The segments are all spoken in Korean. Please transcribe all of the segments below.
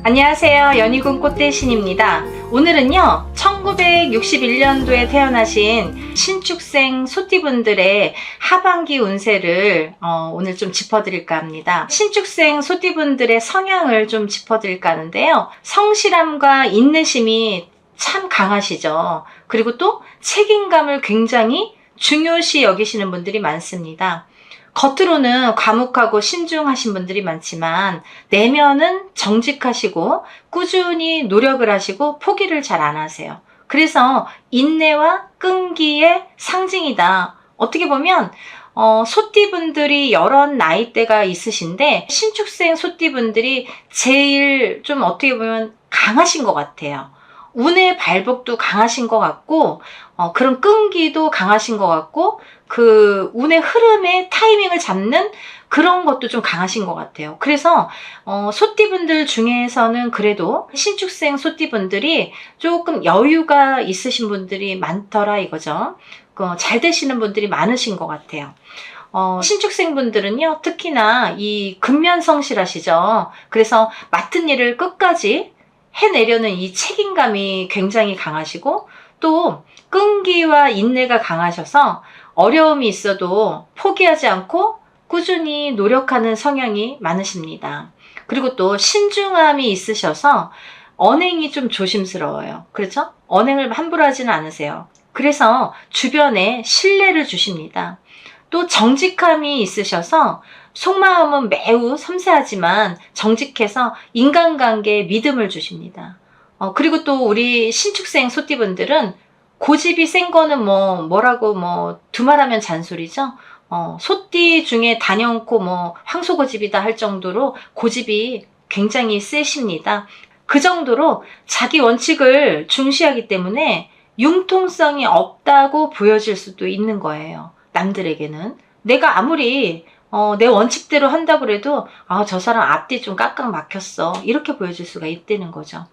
안녕하세요. 연희군 꽃대신입니다. 오늘은요 1961년도에 태어나신 신축생 소띠분들의 하반기 운세를 오늘 좀 짚어드릴까 합니다. 신축생 소띠분들의 성향을 좀 짚어드릴까 하는데요, 성실함과 인내심이 참 강하시죠. 그리고 또 책임감을 굉장히 중요시 여기시는 분들이 많습니다. 겉으로는 과묵하고 신중하신 분들이 많지만 내면은 정직하시고 꾸준히 노력을 하시고 포기를 잘 안 하세요. 그래서 인내와 끈기의 상징이다. 어떻게 보면 소띠분들이 여러 나이대가 있으신데 신축생 소띠분들이 제일 좀 어떻게 보면 강하신 것 같아요. 운의 발복도 강하신 것 같고 그런 끈기도 강하신 것 같고 그 운의 흐름의 타이밍을 잡는 그런 것도 좀 강하신 것 같아요. 그래서 소띠분들 중에서는 그래도 신축생 소띠분들이 조금 여유가 있으신 분들이 많더라 이거죠. 잘 되시는 분들이 많으신 것 같아요. 신축생 분들은요 특히나 이 근면성실하시죠. 그래서 맡은 일을 끝까지 해내려는 이 책임감이 굉장히 강하시고 또 끈기와 인내가 강하셔서 어려움이 있어도 포기하지 않고 꾸준히 노력하는 성향이 많으십니다. 그리고 또 신중함이 있으셔서 언행이 좀 조심스러워요. 그렇죠? 언행을 함부로 하지는 않으세요. 그래서 주변에 신뢰를 주십니다. 또 정직함이 있으셔서 속마음은 매우 섬세하지만 정직해서 인간관계에 믿음을 주십니다. 그리고 또 우리 신축생 소띠분들은 고집이 센 거는 뭐라고 두말하면 잔소리죠. 소띠 중에 단연코 황소고집이다 할 정도로 고집이 굉장히 세십니다. 그 정도로 자기 원칙을 중시하기 때문에 융통성이 없다고 보여질 수도 있는 거예요. 남들에게는. 내가 아무리 내 원칙대로 한다고 해도 저 사람 앞뒤 좀 깍깍 막혔어 이렇게 보여질 수가 있다는 거죠.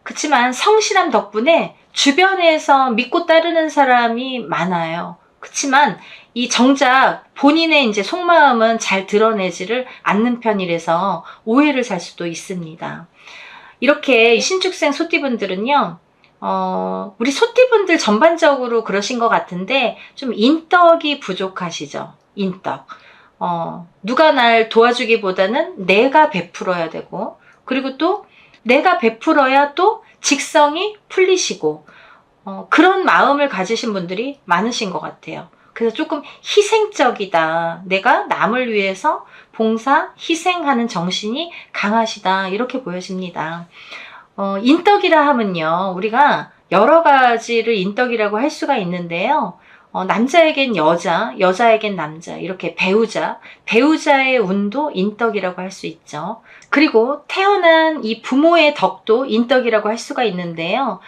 그렇지만 성실함 덕분에 주변에서 믿고 따르는 사람이 많아요. 그렇지만 이 정작 본인의 이제 속마음은 잘 드러내지를 않는 편이라서 오해를 살 수도 있습니다. 이렇게 신축생 소띠분들은요 우리 소띠분들 전반적으로 그러신 것 같은데 좀 인덕이 부족하시죠. 인덕. 누가 날 도와주기보다는 내가 베풀어야 되고, 그리고 또 내가 베풀어야 또 직성이 풀리시고 그런 마음을 가지신 분들이 많으신 것 같아요. 그래서 조금 희생적이다. 내가 남을 위해서 봉사, 희생하는 정신이 강하시다. 이렇게 보여집니다. 인덕이라 하면요, 우리가 여러 가지를 인덕이라고 할 수가 있는데요. 남자에겐 여자, 여자에겐 남자, 이렇게 배우자의 운도 인덕이라고 할 수 있죠. 그리고 태어난 이 부모의 덕도 인덕이라고 할 수가 있는데요.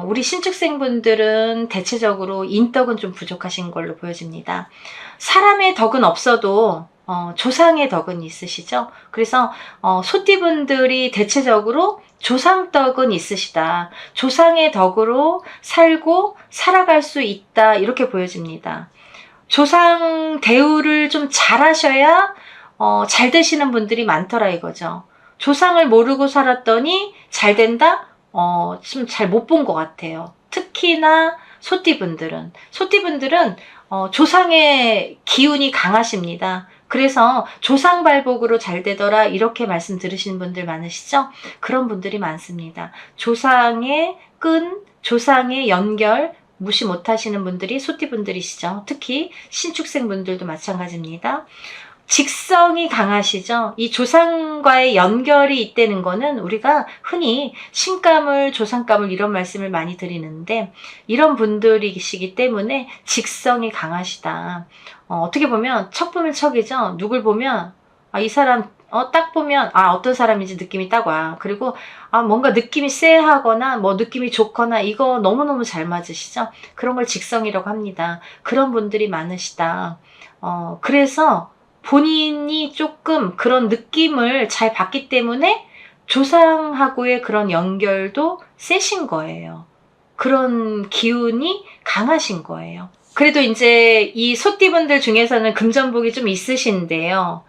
우리 신축생분들은 대체적으로 인덕은 좀 부족하신 걸로 보여집니다. 사람의 덕은 없어도 조상의 덕은 있으시죠. 그래서 소띠분들이 대체적으로 조상덕은 있으시다. 조상의 덕으로 살고 살아갈 수 있다. 이렇게 보여집니다. 조상 대우를 좀 잘하셔야 잘 되시는 분들이 많더라 이거죠. 조상을 모르고 살았더니 잘 된다? 좀 잘 못 본 것 같아요. 특히나 소띠분들은 조상의 기운이 강하십니다. 그래서 조상발복으로 잘 되더라 이렇게 말씀 들으시는 분들 많으시죠? 그런 분들이 많습니다. 조상의 끈, 조상의 연결 무시 못하시는 분들이 소띠분들이시죠. 특히 신축생분들도 마찬가지입니다. 직성이 강하시죠. 이 조상과의 연결이 있다는 거는 우리가 흔히 신가물, 조상가물 이런 말씀을 많이 드리는데 이런 분들이시기 때문에 직성이 강하시다. 어떻게 보면 척보면 척이죠. 누굴 보면 이 사람 딱 보면 어떤 사람인지 느낌이 딱 와. 그리고 뭔가 느낌이 쎄하거나 느낌이 좋거나 이거 너무너무 잘 맞으시죠. 그런 걸 직성이라고 합니다. 그런 분들이 많으시다. 그래서 본인이 조금 그런 느낌을 잘 받기 때문에 조상하고의 그런 연결도 세신 거예요. 그런 기운이 강하신 거예요. 그래도 이제 이 소띠분들 중에서는 금전복이 좀 있으신데요.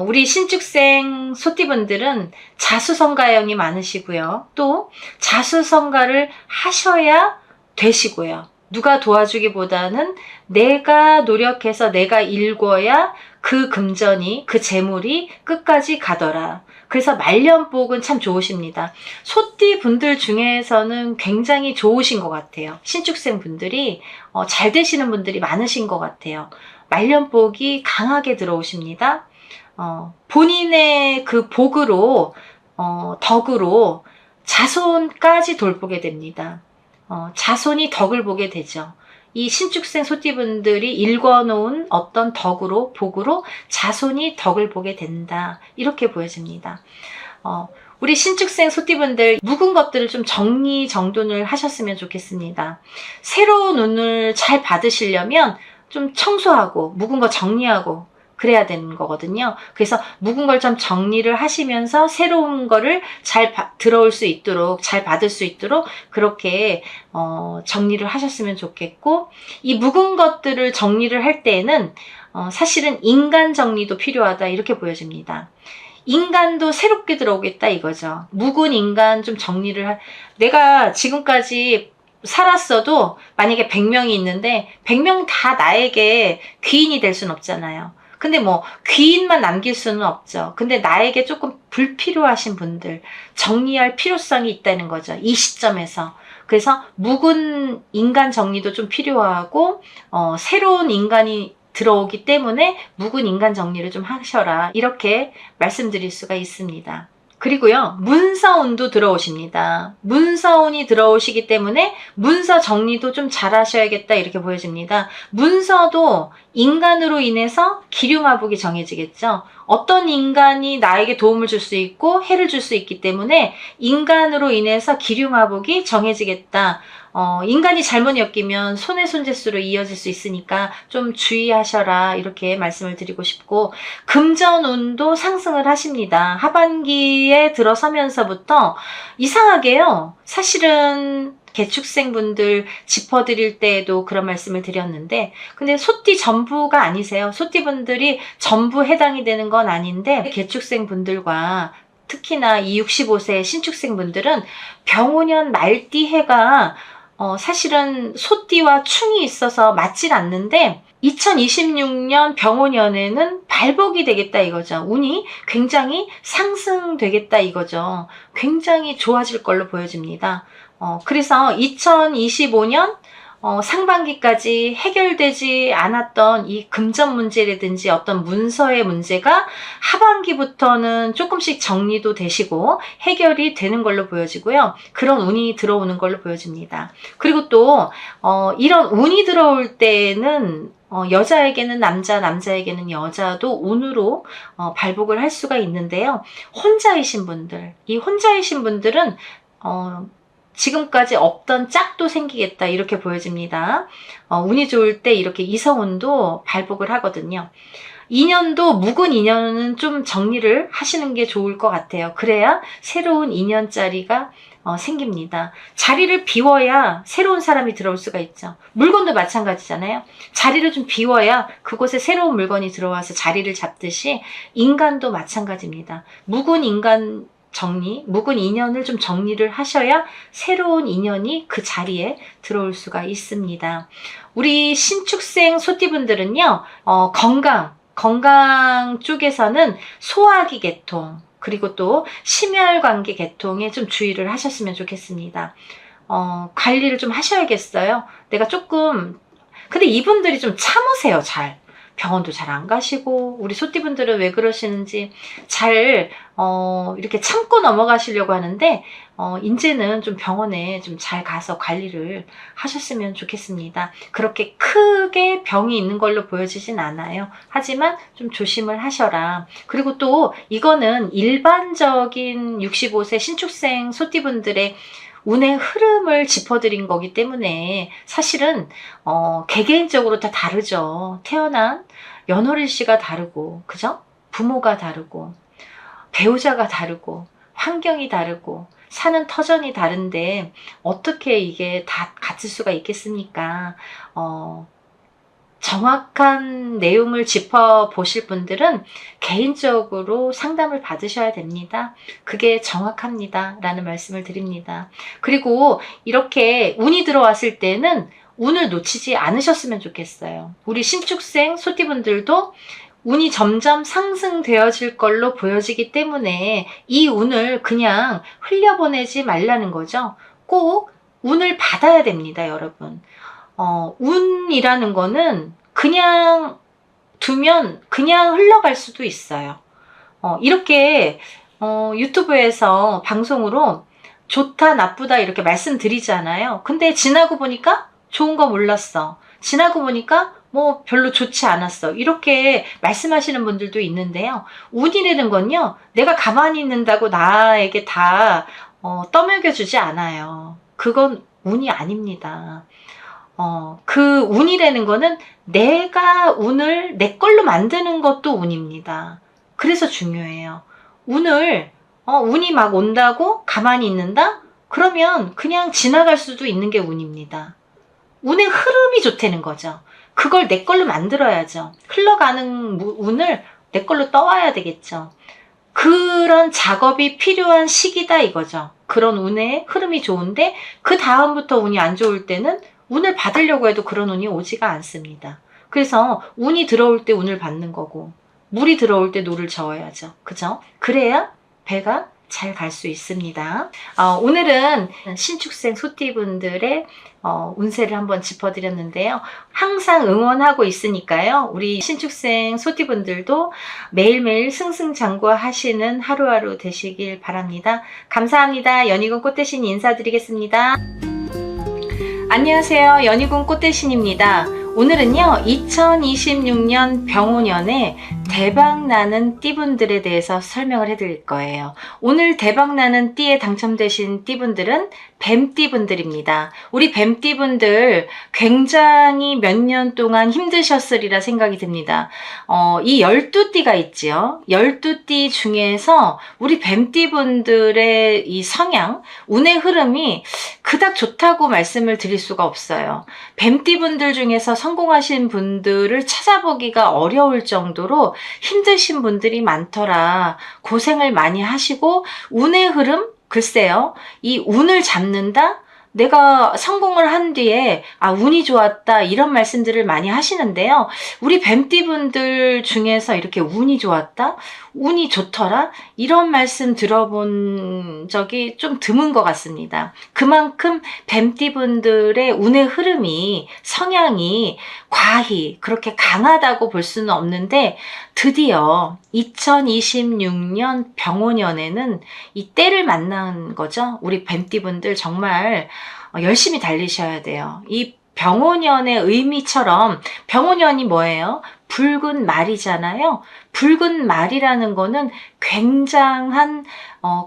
우리 신축생 소띠분들은 자수성가형이 많으시고요. 또 자수성가를 하셔야 되시고요. 누가 도와주기보다는 내가 노력해서 내가 일궈야 그 금전이, 그 재물이 끝까지 가더라. 그래서 말년복은 참 좋으십니다. 소띠 분들 중에서는 굉장히 좋으신 것 같아요. 신축생 분들이 잘 되시는 분들이 많으신 것 같아요. 말년복이 강하게 들어오십니다. 본인의 그 복으로, 덕으로 자손까지 돌보게 됩니다. 자손이 덕을 보게 되죠. 이 신축생 소띠분들이 일궈놓은 어떤 덕으로, 복으로 자손이 덕을 보게 된다. 이렇게 보여집니다. 우리 신축생 소띠분들 묵은 것들을 좀 정리정돈을 하셨으면 좋겠습니다. 새로운 운을 잘 받으시려면 좀 청소하고 묵은 거 정리하고 그래야 되는 거거든요. 그래서 묵은 걸 좀 정리를 하시면서 새로운 거를 잘 들어올 수 있도록, 잘 받을 수 있도록 그렇게 정리를 하셨으면 좋겠고, 이 묵은 것들을 정리를 할 때에는 사실은 인간 정리도 필요하다 이렇게 보여집니다. 인간도 새롭게 들어오겠다 이거죠. 묵은 인간 좀 정리를 내가 지금까지 살았어도 만약에 100명이 있는데 100명 다 나에게 귀인이 될 수는 없잖아요. 근데 뭐 귀인만 남길 수는 없죠. 근데 나에게 조금 불필요하신 분들 정리할 필요성이 있다는 거죠. 이 시점에서. 그래서 묵은 인간 정리도 좀 필요하고 새로운 인간이 들어오기 때문에 묵은 인간 정리를 좀 하셔라. 이렇게 말씀드릴 수가 있습니다. 그리고요, 문서운도 들어오십니다. 문서운이 들어오시기 때문에 문서 정리도 좀 잘 하셔야겠다 이렇게 보여집니다. 문서도 인간으로 인해서 기륭화복이 정해지겠죠. 어떤 인간이 나에게 도움을 줄 수 있고 해를 줄 수 있기 때문에 인간으로 인해서 기륭화복이 정해지겠다. 인간이 잘못 엮이면 손해 손재수로 이어질 수 있으니까 좀 주의하셔라 이렇게 말씀을 드리고 싶고, 금전운도 상승을 하십니다. 하반기에 들어서면서부터 이상하게요, 사실은 개축생분들 짚어드릴 때에도 그런 말씀을 드렸는데, 근데 소띠 전부가 아니세요. 소띠분들이 전부 해당이 되는 건 아닌데, 개축생분들과 특히나 이 65세 신축생분들은 병오년 말띠 해가 사실은 소띠와 충이 있어서 맞질 않는데 2026년 병오년에는 발복이 되겠다 이거죠. 운이 굉장히 상승되겠다 이거죠. 굉장히 좋아질 걸로 보여집니다. 그래서 2025년 상반기까지 해결되지 않았던 이 금전 문제라든지 어떤 문서의 문제가 하반기부터는 조금씩 정리도 되시고 해결이 되는 걸로 보여지고요. 그런 운이 들어오는 걸로 보여집니다. 그리고 또 이런 운이 들어올 때는 여자에게는 남자, 남자에게는 여자도 운으로 발복을 할 수가 있는데요. 혼자이신 분들, 이 혼자이신 분들은 지금까지 없던 짝도 생기겠다 이렇게 보여집니다. 운이 좋을 때 이렇게 이성운도 발복을 하거든요. 인연도 묵은 인연은 좀 정리를 하시는 게 좋을 것 같아요. 그래야 새로운 인연자리가 생깁니다. 자리를 비워야 새로운 사람이 들어올 수가 있죠. 물건도 마찬가지잖아요. 자리를 좀 비워야 그곳에 새로운 물건이 들어와서 자리를 잡듯이 인간도 마찬가지입니다. 묵은 인간 묵은 인연을 좀 정리를 하셔야 새로운 인연이 그 자리에 들어올 수가 있습니다. 우리 신축생 소띠분들은요, 건강 쪽에서는 소화기 계통, 그리고 또 심혈관계 계통에 좀 주의를 하셨으면 좋겠습니다. 관리를 좀 하셔야겠어요. 내가 조금, 근데 이분들이 좀 참으세요, 잘. 병원도 잘 안 가시고, 우리 소띠분들은 왜 그러시는지 잘 이렇게 참고 넘어가시려고 하는데 이제는 좀 병원에 좀 잘 가서 관리를 하셨으면 좋겠습니다. 그렇게 크게 병이 있는 걸로 보여지진 않아요. 하지만 좀 조심을 하셔라. 그리고 또 이거는 일반적인 65세 신축생 소띠분들의 운의 흐름을 짚어드린 거기 때문에 사실은 개개인적으로 다 다르죠. 태어난 연월일시가 다르고, 그죠? 부모가 다르고, 배우자가 다르고, 환경이 다르고, 사는 터전이 다른데 어떻게 이게 다 같을 수가 있겠습니까? 정확한 내용을 짚어보실 분들은 개인적으로 상담을 받으셔야 됩니다. 그게 정확합니다. 라는 말씀을 드립니다. 그리고 이렇게 운이 들어왔을 때는 운을 놓치지 않으셨으면 좋겠어요. 우리 신축생 소띠분들도 운이 점점 상승되어질 걸로 보여지기 때문에 이 운을 그냥 흘려보내지 말라는 거죠. 꼭 운을 받아야 됩니다, 여러분. 운이라는 거는 그냥 두면 그냥 흘러갈 수도 있어요. 이렇게 유튜브에서 방송으로 좋다 나쁘다 이렇게 말씀드리잖아요. 근데 지나고 보니까 좋은 거 몰랐어. 지나고 보니까 뭐 별로 좋지 않았어. 이렇게 말씀하시는 분들도 있는데요. 운이라는 건요, 내가 가만히 있는다고 나에게 다 떠먹여주지 않아요. 그건 운이 아닙니다. 그 운이라는 거는 내가 운을 내 걸로 만드는 것도 운입니다. 그래서 중요해요. 운이 막 온다고 가만히 있는다? 그러면 그냥 지나갈 수도 있는 게 운입니다. 운의 흐름이 좋다는 거죠. 그걸 내 걸로 만들어야죠. 흘러가는 운을 내 걸로 떠와야 되겠죠. 그런 작업이 필요한 시기다 이거죠. 그런 운의 흐름이 좋은데 그 다음부터 운이 안 좋을 때는 운을 받으려고 해도 그런 운이 오지가 않습니다. 그래서 운이 들어올 때 운을 받는 거고 물이 들어올 때 노를 저어야죠. 그죠? 그래야 배가 잘 갈 수 있습니다. 오늘은 신축생 소띠분들의 운세를 한번 짚어드렸는데요. 항상 응원하고 있으니까요. 우리 신축생 소띠분들도 매일매일 승승장구하시는 하루하루 되시길 바랍니다. 감사합니다. 연희군 꽃대신 인사드리겠습니다. 안녕하세요. 연희군 꽃대신입니다. 오늘은요, 2026년 병오년에 대박나는 띠분들에 대해서 설명을 해드릴 거예요. 오늘 대박나는 띠에 당첨되신 띠분들은 뱀띠분들입니다. 우리 뱀띠분들 굉장히 몇 년 동안 힘드셨으리라 생각이 듭니다. 이 12띠가 있지요. 12띠 중에서 우리 뱀띠분들의 이 성향, 운의 흐름이 그닥 좋다고 말씀을 드릴 수가 없어요. 뱀띠분들 중에서 성공하신 분들을 찾아보기가 어려울 정도로 힘드신 분들이 많더라. 고생을 많이 하시고 운의 흐름? 글쎄요. 이 운을 잡는다? 내가 성공을 한 뒤에 운이 좋았다 이런 말씀들을 많이 하시는데요. 우리 뱀띠분들 중에서 이렇게 운이 좋았다? 운이 좋더라? 이런 말씀 들어본 적이 좀 드문 것 같습니다. 그만큼 뱀띠분들의 운의 흐름이 성향이 과히 그렇게 강하다고 볼 수는 없는데 드디어 2026년 병오년에는 이 때를 만난 거죠. 우리 뱀띠분들 정말 열심히 달리셔야 돼요. 이 병오년의 의미처럼 병오년이 뭐예요? 붉은 말이잖아요. 붉은 말이라는 거는 굉장한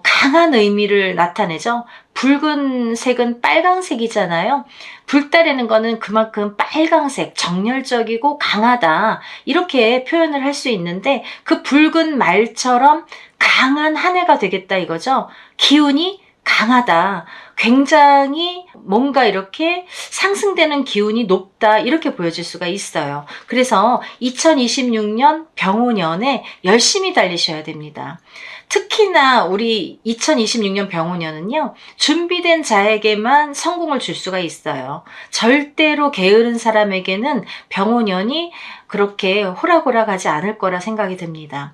강한 의미를 나타내죠. 붉은색은 빨강색이잖아요. 불달이라는 거는 그만큼 빨강색, 정열적이고 강하다 이렇게 표현을 할 수 있는데 그 붉은 말처럼 강한 한 해가 되겠다 이거죠. 기운이 강하다. 굉장히 뭔가 이렇게 상승되는 기운이 높다 이렇게 보여질 수가 있어요. 그래서 2026년 병오년에 열심히 달리셔야 됩니다. 특히나 우리 2026년 병오년은요. 준비된 자에게만 성공을 줄 수가 있어요. 절대로 게으른 사람에게는 병오년이 그렇게 호락호락하지 않을 거라 생각이 듭니다.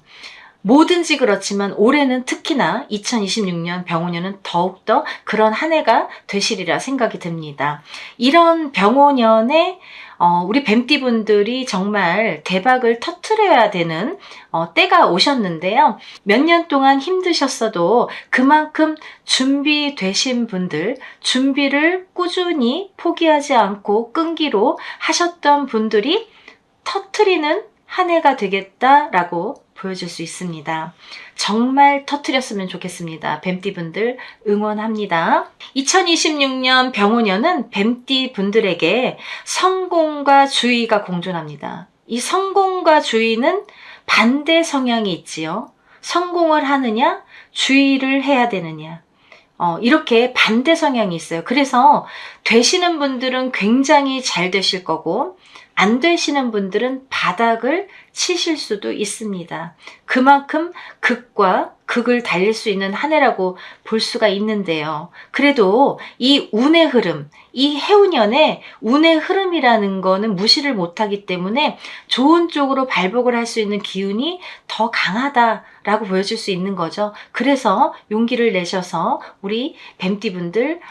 뭐든지 그렇지만 올해는 특히나 2026년 병오년은 더욱더 그런 한 해가 되시리라 생각이 듭니다. 이런 병오년에 우리 뱀띠분들이 정말 대박을 터뜨려야 되는 때가 오셨는데요. 몇 년 동안 힘드셨어도 그만큼 준비되신 분들, 준비를 꾸준히 포기하지 않고 끈기로 하셨던 분들이 터뜨리는 한 해가 되겠다라고 보여줄 수 있습니다. 정말 터뜨렸으면 좋겠습니다. 뱀띠분들 응원합니다. 2026년 병오년은 뱀띠분들에게 성공과 주의가 공존합니다. 이 성공과 주의는 반대 성향이 있지요. 성공을 하느냐, 주의를 해야 되느냐. 이렇게 반대 성향이 있어요. 그래서 되시는 분들은 굉장히 잘 되실 거고, 안 되시는 분들은 바닥을 치실 수도 있습니다. 그만큼 극과 극을 달릴 수 있는 한 해라고 볼 수가 있는데요. 그래도 이 운의 흐름, 이 해운년의 운의 흐름이라는 거는 무시를 못하기 때문에 좋은 쪽으로 발복을 할 수 있는 기운이 더 강하다라고 보여줄 수 있는 거죠. 그래서 용기를 내셔서 우리 뱀띠분들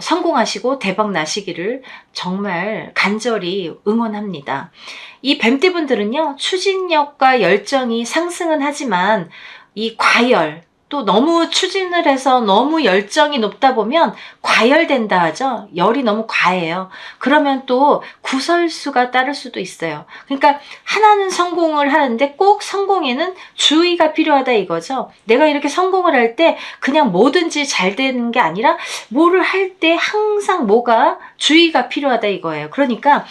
성공하시고 대박 나시기를 정말 간절히 응원합니다. 이 뱀띠분들은요, 추진력과 열정이 상승은 하지만 이 과열, 또 너무 추진을 해서 너무 열정이 높다 보면 과열된다 하죠. 열이 너무 과해요. 그러면 또 구설수가 따를 수도 있어요. 그러니까 하나는 성공을 하는데 꼭 성공에는 주의가 필요하다 이거죠. 내가 이렇게 성공을 할 때 그냥 뭐든지 잘 되는 게 아니라 뭐를 할 때 항상 뭐가 주의가 필요하다 이거예요. 그러니까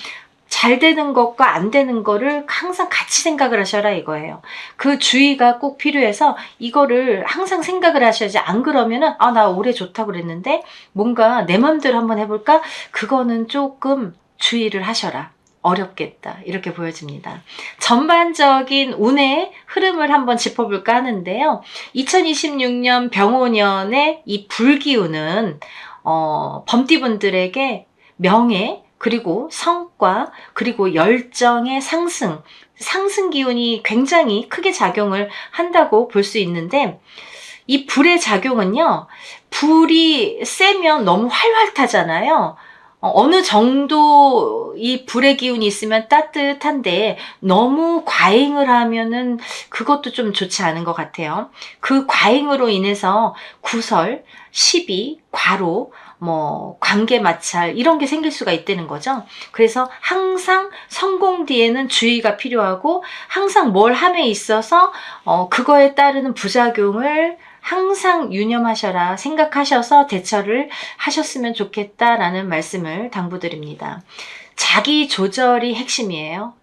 잘 되는 것과 안 되는 거를 항상 같이 생각을 하셔라 이거예요. 그 주의가 꼭 필요해서 이거를 항상 생각을 하셔야지. 안 그러면은 나 올해 좋다고 그랬는데 뭔가 내 맘대로 한번 해볼까? 그거는 조금 주의를 하셔라. 어렵겠다 이렇게 보여집니다. 전반적인 운의 흐름을 한번 짚어볼까 하는데요. 2026년 병오년의 이 불기운은 범띠분들에게 명예, 그리고 성과, 그리고 열정의 상승 기운이 굉장히 크게 작용을 한다고 볼 수 있는데, 이 불의 작용은요, 불이 세면 너무 활활 타잖아요. 어느 정도 이 불의 기운이 있으면 따뜻한데 너무 과잉을 하면은 그것도 좀 좋지 않은 것 같아요. 그 과잉으로 인해서 구설, 시비, 과로, 관계 마찰 이런 게 생길 수가 있다는 거죠. 그래서 항상 성공 뒤에는 주의가 필요하고 항상 뭘 함에 있어서 그거에 따르는 부작용을 항상 유념하셔라 생각하셔서 대처를 하셨으면 좋겠다라는 말씀을 당부드립니다. 자기 조절이 핵심이에요.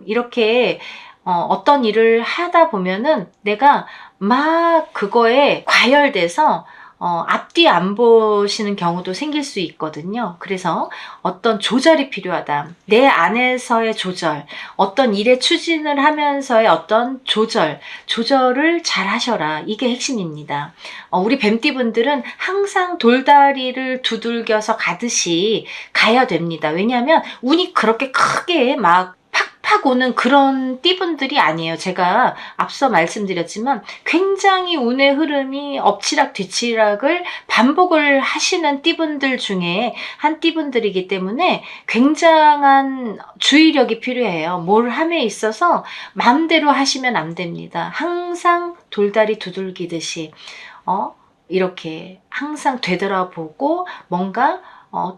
이렇게 어떤 일을 하다 보면은 내가 막 그거에 과열돼서 앞뒤 안 보시는 경우도 생길 수 있거든요. 그래서 어떤 조절이 필요하다. 내 안에서의 조절, 어떤 일의 추진을 하면서의 어떤 조절을 잘 하셔라. 이게 핵심입니다. 우리 뱀띠분들은 항상 돌다리를 두들겨서 가듯이 가야 됩니다. 왜냐하면 운이 그렇게 크게 막 팍팍 오는 그런 띠분들이 아니에요. 제가 앞서 말씀드렸지만 굉장히 운의 흐름이 엎치락 뒤치락을 반복을 하시는 띠분들 중에 한 띠분들이기 때문에 굉장한 주의력이 필요해요. 뭘 함에 있어서 마음대로 하시면 안 됩니다. 항상 돌다리 두들기듯이 이렇게 항상 되돌아보고 뭔가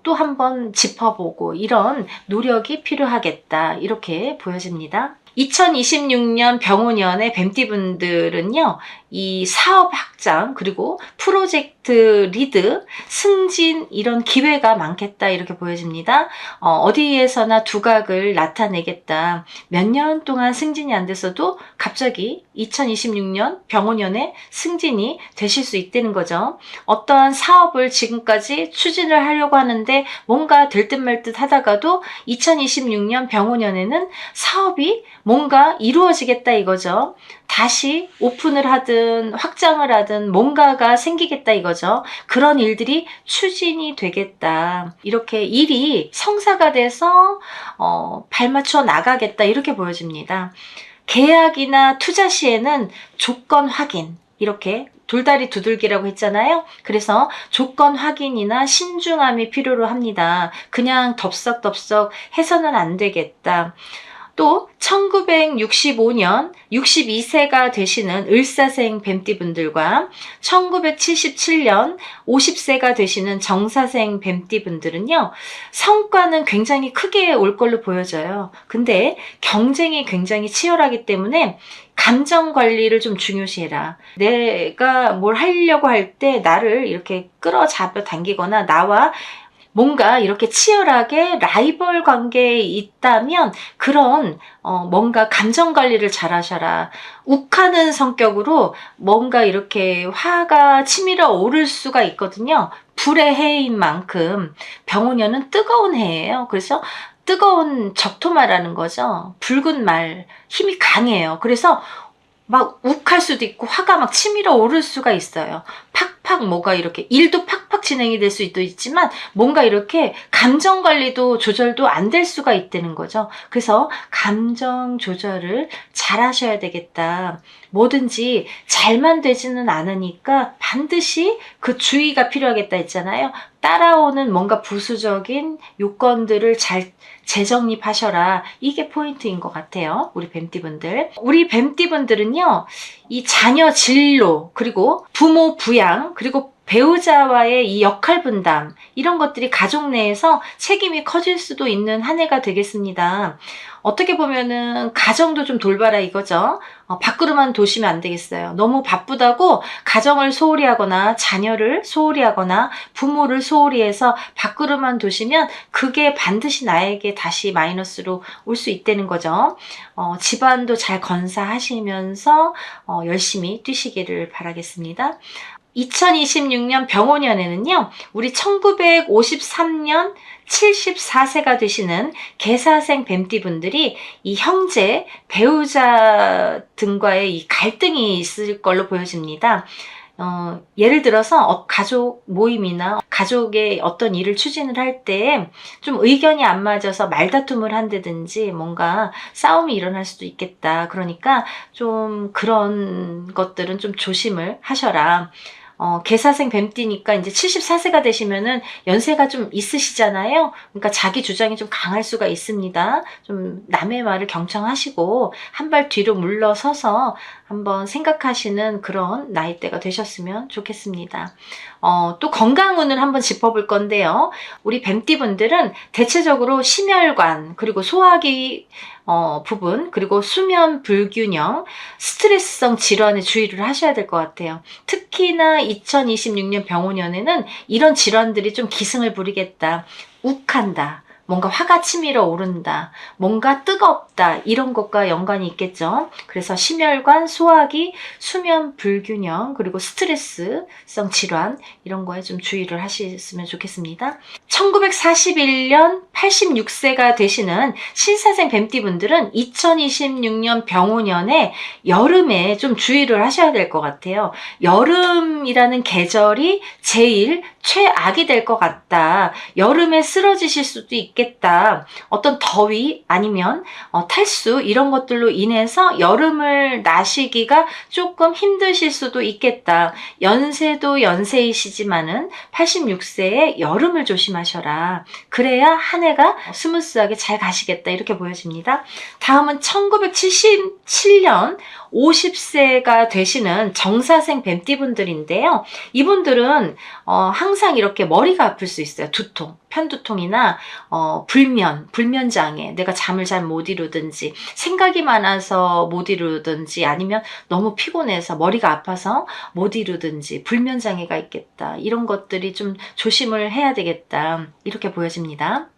또 한번 짚어보고 이런 노력이 필요하겠다 이렇게 보여집니다. 2026년 병오년의 뱀띠분들은요, 이 사업 확장, 그리고 프로젝트 리드, 승진, 이런 기회가 많겠다, 이렇게 보여집니다. 어디에서나 두각을 나타내겠다. 몇 년 동안 승진이 안 됐어도 갑자기 2026년 병오년에 승진이 되실 수 있다는 거죠. 어떠한 사업을 지금까지 추진을 하려고 하는데 뭔가 될 듯 말 듯 하다가도 2026년 병오년에는 사업이 뭔가 이루어지겠다 이거죠. 다시 오픈을 하든 확장을 하든 뭔가가 생기겠다 이거죠. 그런 일들이 추진이 되겠다. 이렇게 일이 성사가 돼서 발맞춰 나가겠다 이렇게 보여집니다. 계약이나 투자 시에는 조건 확인, 이렇게 돌다리 두들기라고 했잖아요. 그래서 조건 확인이나 신중함이 필요로 합니다. 그냥 덥석덥석 해서는 안 되겠다. 또 1965년 62세가 되시는 을사생 뱀띠분들과 1977년 50세가 되시는 정사생 뱀띠분들은요, 성과는 굉장히 크게 올 걸로 보여져요. 근데 경쟁이 굉장히 치열하기 때문에 감정 관리를 좀 중요시해라. 내가 뭘 하려고 할 때 나를 이렇게 끌어잡아 당기거나 나와 뭔가 이렇게 치열하게 라이벌 관계에 있다면 그런 뭔가 감정 관리를 잘 하셔라. 욱하는 성격으로 뭔가 이렇게 화가 치밀어 오를 수가 있거든요. 불의 해인 만큼 병오년은 뜨거운 해예요. 그래서 뜨거운 적토마라는 거죠. 붉은 말, 힘이 강해요. 그래서 막 욱할 수도 있고 화가 막 치밀어 오를 수가 있어요. 팍팍 뭐가 이렇게 일도 팍팍 진행이 될 수도 있지만 뭔가 이렇게 감정 관리도 조절도 안 될 수가 있다는 거죠. 그래서 감정 조절을 잘 하셔야 되겠다. 뭐든지 잘만 되지는 않으니까 반드시 그 주의가 필요하겠다 했잖아요. 따라오는 뭔가 부수적인 요건들을 잘 재정립하셔라. 이게 포인트인 것 같아요. 우리 뱀띠분들. 우리 뱀띠분들은요, 이 자녀 진로, 그리고 부모 부양, 그리고 배우자와의 이 역할 분담, 이런 것들이 가족 내에서 책임이 커질 수도 있는 한 해가 되겠습니다. 어떻게 보면은 가정도 좀 돌봐라 이거죠. 밖으로만 도시면 안 되겠어요. 너무 바쁘다고 가정을 소홀히 하거나 자녀를 소홀히 하거나 부모를 소홀히 해서 밖으로만 도시면 그게 반드시 나에게 다시 마이너스로 올 수 있다는 거죠. 집안도 잘 건사하시면서 열심히 뛰시기를 바라겠습니다. 2026년 병오년에는요, 우리 1953년 74세가 되시는 개사생 뱀띠분들이 이 형제, 배우자 등과의 이 갈등이 있을 걸로 보여집니다. 예를 들어서 가족 모임이나 가족의 어떤 일을 추진을 할 때 좀 의견이 안 맞아서 말다툼을 한다든지 뭔가 싸움이 일어날 수도 있겠다. 그러니까 좀 그런 것들은 좀 조심을 하셔라. 개사생 뱀띠니까 이제 74세가 되시면은 연세가 좀 있으시잖아요. 그러니까 자기 주장이 좀 강할 수가 있습니다. 좀 남의 말을 경청하시고 한 발 뒤로 물러서서 한번 생각하시는 그런 나이대가 되셨으면 좋겠습니다. 또 건강운을 한번 짚어볼 건데요. 우리 뱀띠분들은 대체적으로 심혈관, 그리고 소화기 부분, 그리고 수면 불균형, 스트레스성 질환에 주의를 하셔야 될 것 같아요. 특히나 2026년 병오년에는 이런 질환들이 좀 기승을 부리겠다. 욱한다. 뭔가 화가 치밀어 오른다. 뭔가 뜨겁다. 이런 것과 연관이 있겠죠. 그래서 심혈관, 소화기, 수면 불균형, 그리고 스트레스성 질환 이런 거에 좀 주의를 하셨으면 좋겠습니다. 1941년 86세가 되시는 신사생 뱀띠분들은 2026년 병오년에 여름에 좀 주의를 하셔야 될 것 같아요. 여름이라는 계절이 제일 최악이 될 것 같다. 여름에 쓰러지실 수도 있겠다. 어떤 더위 아니면 탈수 이런 것들로 인해서 여름을 나시기가 조금 힘드실 수도 있겠다. 연세도 연세이시지만은 86세에 여름을 조심하셔라. 그래야 한 해가 스무스하게 잘 가시겠다. 이렇게 보여집니다. 다음은 1977년 50세가 되시는 정사생 뱀띠분들인데요. 이분들은 항상 이렇게 머리가 아플 수 있어요. 두통, 편두통이나 불면장애, 내가 잠을 잘 못 이루든지 생각이 많아서 못 이루든지 아니면 너무 피곤해서 머리가 아파서 못 이루든지 불면장애가 있겠다. 이런 것들이 좀 조심을 해야 되겠다. 이렇게 보여집니다.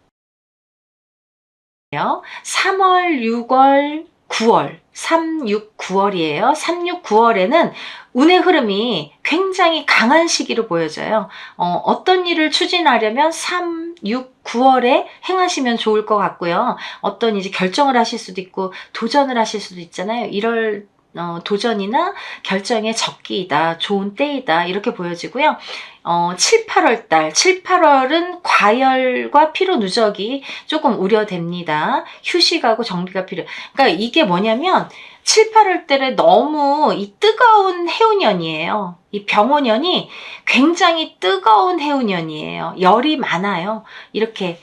3월, 6월, 9월, 3, 6, 9월이에요. 3, 6, 9월에는 운의 흐름이 굉장히 강한 시기로 보여져요. 어떤 일을 추진하려면 3, 6, 9월에 행하시면 좋을 것 같고요. 어떤 이제 결정을 하실 수도 있고 도전을 하실 수도 있잖아요. 이럴 도전이나 결정의 적기이다. 좋은 때이다. 이렇게 보여지고요. 7, 8월 달, 7, 8월은 과열과 피로 누적이 조금 우려됩니다. 휴식하고 정리가 필요해요. 그러니까 이게 뭐냐면 7, 8월 달에 너무 이 뜨거운 해운년이에요. 이 병오년이 굉장히 뜨거운 해운년이에요. 열이 많아요. 이렇게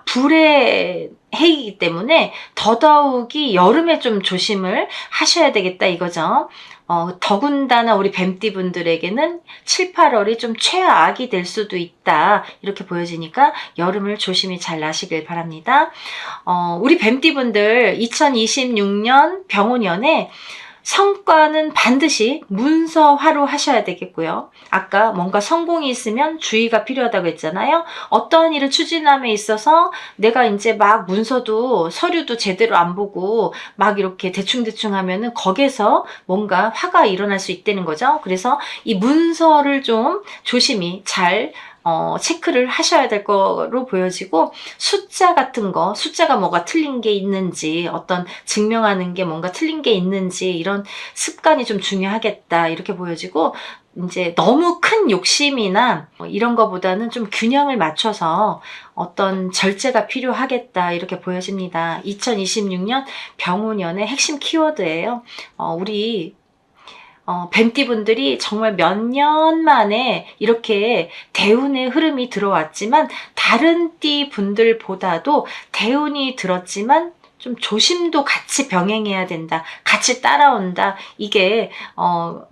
불의 해이기 때문에 더더욱이 여름에 좀 조심을 하셔야 되겠다 이거죠. 더군다나 우리 뱀띠분들에게는 7, 8월이 좀 최악이 될 수도 있다. 이렇게 보여지니까 여름을 조심히 잘 나시길 바랍니다. 우리 뱀띠분들 2026년 병오년에 성과는 반드시 문서화로 하셔야 되겠고요. 아까 뭔가 성공이 있으면 주의가 필요하다고 했잖아요. 어떠한 일을 추진함에 있어서 내가 이제 막 문서도 서류도 제대로 안 보고 막 이렇게 대충대충 하면은 거기에서 뭔가 화가 일어날 수 있다는 거죠. 그래서 이 문서를 좀 조심히 잘 체크를 하셔야 될 거로 보여지고, 숫자 같은 거, 숫자가 뭐가 틀린 게 있는지, 어떤 증명하는 게 뭔가 틀린 게 있는지, 이런 습관이 좀 중요하겠다 이렇게 보여지고, 이제 너무 큰 욕심이나 이런 거보다는 좀 균형을 맞춰서 어떤 절제가 필요하겠다 이렇게 보여집니다. 2026년 병오년의 핵심 키워드예요. 우리 뱀띠분들이 정말 몇 년 만에 이렇게 대운의 흐름이 들어왔지만, 다른 띠 분들보다도 대운이 들었지만 좀 조심도 같이 병행해야 된다, 같이 따라온다, 이게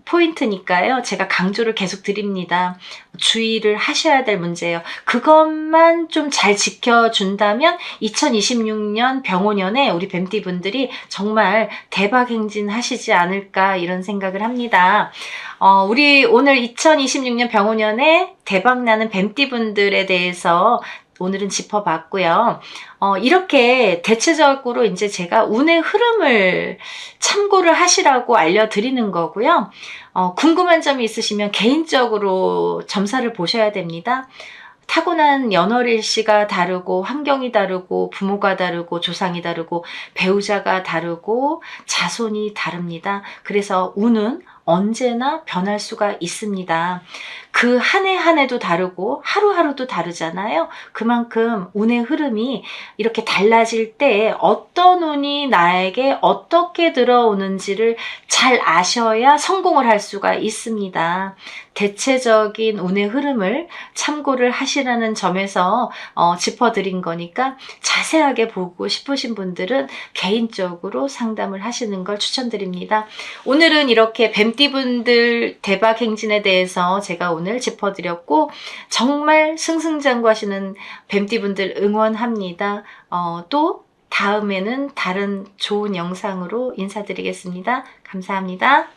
포인트니까요. 제가 강조를 계속 드립니다. 주의를 하셔야 될 문제예요. 그것만 좀 잘 지켜준다면 2026년 병오년에 우리 뱀띠분들이 정말 대박 행진하시지 않을까 이런 생각을 합니다. 우리 오늘 2026년 병오년에 대박나는 뱀띠분들에 대해서 오늘은 짚어봤고요. 이렇게 대체적으로 이제 제가 운의 흐름을 참고를 하시라고 알려드리는 거고요. 궁금한 점이 있으시면 개인적으로 점사를 보셔야 됩니다. 타고난 연월일시가 다르고, 환경이 다르고, 부모가 다르고, 조상이 다르고, 배우자가 다르고, 자손이 다릅니다. 그래서 운은 언제나 변할 수가 있습니다. 그 한 해 한 해도 다르고 하루하루도 다르잖아요. 그만큼 운의 흐름이 이렇게 달라질 때 어떤 운이 나에게 어떻게 들어오는지를 잘 아셔야 성공을 할 수가 있습니다. 대체적인 운의 흐름을 참고를 하시라는 점에서 짚어드린 거니까, 자세하게 보고 싶으신 분들은 개인적으로 상담을 하시는 걸 추천드립니다. 오늘은 이렇게 뱀띠분들 대박 행진에 대해서 제가 오늘 짚어드렸고, 정말 승승장구하시는 뱀띠분들 응원합니다. 또 다음에는 다른 좋은 영상으로 인사드리겠습니다. 감사합니다.